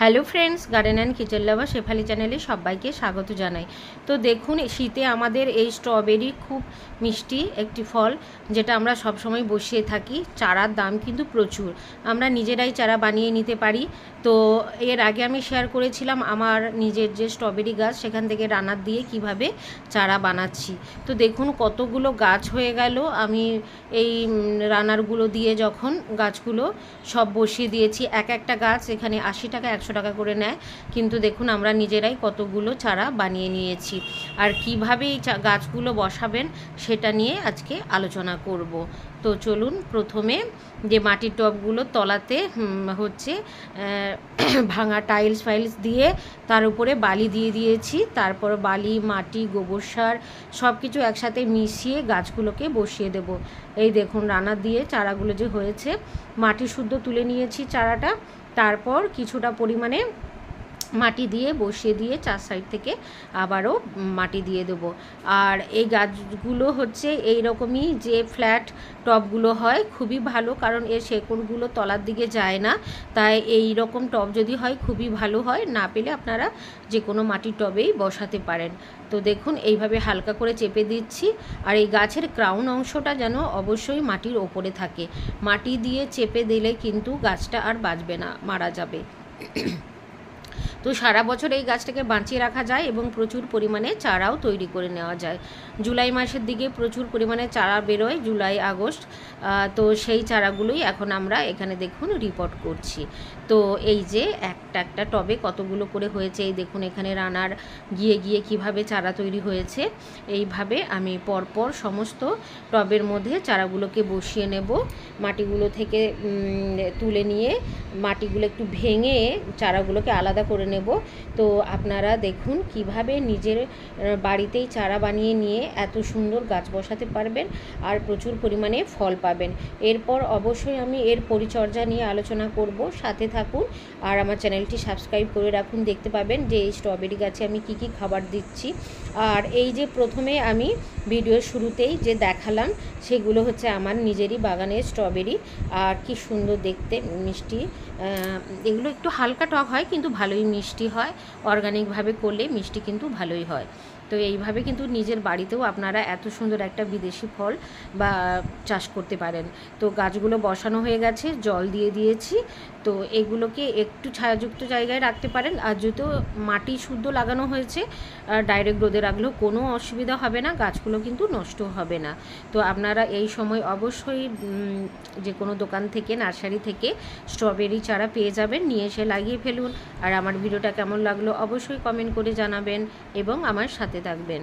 Hello friends, garden and kitchen লাভার শেফালি চ্যানেলে সবাইকে স্বাগত জানাই। তো দেখুন, শীতে আমাদের এই স্ট্রবেরি খুব মিষ্টি একটি ফল, যেটা আমরা সবসময় বসিয়ে থাকি। চারার দাম কিন্তু প্রচুর, আমরা নিজেরাই চারা বানিয়ে নিতে পারি। তো এর আগে আমি শেয়ার করেছিলাম আমার নিজের যে স্ট্রবেরি গাছ, সেখান থেকে রানার দিয়ে কিভাবে চারা বানাচ্ছি। তো দেখুন কতগুলো গাছ হয়ে গেল। আমি এই রানারগুলো দিয়ে যখন গাছগুলো সব বসিয়ে দিয়েছি, এক একটা গাছ এখানে 80 টাকা 100 টাকা করে নেয়, কিন্তু দেখুন আমরা নিজেরাই কতগুলো চারা বানিয়ে নিয়েছি। আর কিভাবে এই গাছগুলো বসাবেন সেটা নিয়ে আজকে আলোচনা করব। তো চলুন, প্রথমে যে মাটির টবগুলো তলাতে হচ্ছে ভাঙা টাইলস ফাইলস দিয়ে তার উপরে বালি দিয়ে দিয়েছি। তারপর বালি, মাটি, গোবর সার সব কিছু একসাথে মিশিয়ে গাছগুলোকে বসিয়ে দেব। এই দেখুন রানা দিয়ে চারাগুলো যে হয়েছে, মাটি শুদ্ধ তুলে নিয়েছি চারাটা। তারপর কিছুটা পরিমাণে মাটি দিয়ে বসিয়ে দিয়ে চার সাইড থেকে আবারও মাটি দিয়ে দেবো। আর এই গাছগুলো হচ্ছে এই রকমই, যে ফ্ল্যাট টবগুলো হয় খুবই ভালো, কারণ এর শেকড়গুলো তলার দিকে যায় না। তাই এই রকম টব যদি হয় খুবই ভালো হয়। না পেলে আপনারা যে কোনো মাটির টবেই বসাতে পারেন। তো দেখুন এইভাবে হালকা করে চেপে দিচ্ছি। আর এই গাছের ক্রাউন অংশটা যেন অবশ্যই মাটির ওপরে থাকে। মাটি দিয়ে চেপে দিলে কিন্তু গাছটা আর বাঁচবে না, মারা যাবে। তো সারা বছর এই গাছটাকে বাঁচিয়ে রাখা যায় এবং প্রচুর পরিমাণে চারাও তৈরি করে নেওয়া যায়। জুলাই মাসের দিকে প্রচুর পরিমাণে চারা বেরোয়, জুলাই আগস্ট। তো সেই চারাগুলোই এখন আমরা এখানে দেখুন রিপোর্ট করছি। তো এই যে একটা একটা টবে কতগুলো করে হয়েছে, এই দেখুন এখানে রানার গিয়ে গিয়ে কিভাবে চারা তৈরি হয়েছে। এইভাবে আমি পরপর সমস্ত টবের মধ্যে চারাগুলোকে বসিয়ে নেব। মাটিগুলো থেকে তুলে নিয়ে মাটিগুলো একটু ভেঙে চারাগুলোকে আলাদা করে নেব। তো আপনারা দেখুন কিভাবে নিজের বাড়িতেই চারা বানিয়ে নিয়ে এত সুন্দর গাছ বসাতে পারবেন আর প্রচুর পরিমাণে ফল পাবেন। এরপর অবশ্যই আমি এর পরিচর্যা নিয়ে আলোচনা করব, সাথে থাকুন। আর আমার চ্যানেলটি সাবস্ক্রাইব করে রাখুন, দেখতে পাবেন যে এই স্ট্রবেরি গাছে আমি কি কি খাবার দিচ্ছি। আর এই যে প্রথমে আমি ভিডিওর শুরুতেই যে দেখালাম, সেগুলো হচ্ছে আমার নিজেরই বাগানের স্ট্রবেরি। আর কি সুন্দর দেখতে, মিষ্টি। এগুলো একটু হালকা টক হয় কিন্তু ভালোই মিষ্টি হয়। অর্গানিকভাবে করলে মিষ্টি কিন্তু ভালোই হয়। তো এইভাবে কিন্তু নিজের বাড়িতেও আপনারা এত সুন্দর একটা বিদেশি ফল বা চাষ করতে পারেন। তো গাছগুলো বসানো হয়ে গেছে, জল দিয়ে দিয়েছি। তো এগুলোকে একটু ছায়াযুক্ত জায়গায় রাখতে পারেন। আর যেহেতু মাটি শুদ্ধ লাগানো হয়েছে, ডাইরেক্ট রোদে রাখলেও কোনো অসুবিধা হবে না, গাছগুলো কিন্তু নষ্ট হবে না। তো আপনারা এই সময় অবশ্যই যে কোনো দোকান থেকে, নার্সারি থেকে স্ট্রবেরি চারা পেয়ে যাবেন, নিয়ে এসে লাগিয়ে ফেলুন। আর আমার ভিডিওটা কেমন লাগলো অবশ্যই কমেন্ট করে জানাবেন এবং আমার সাথে থাকবেন।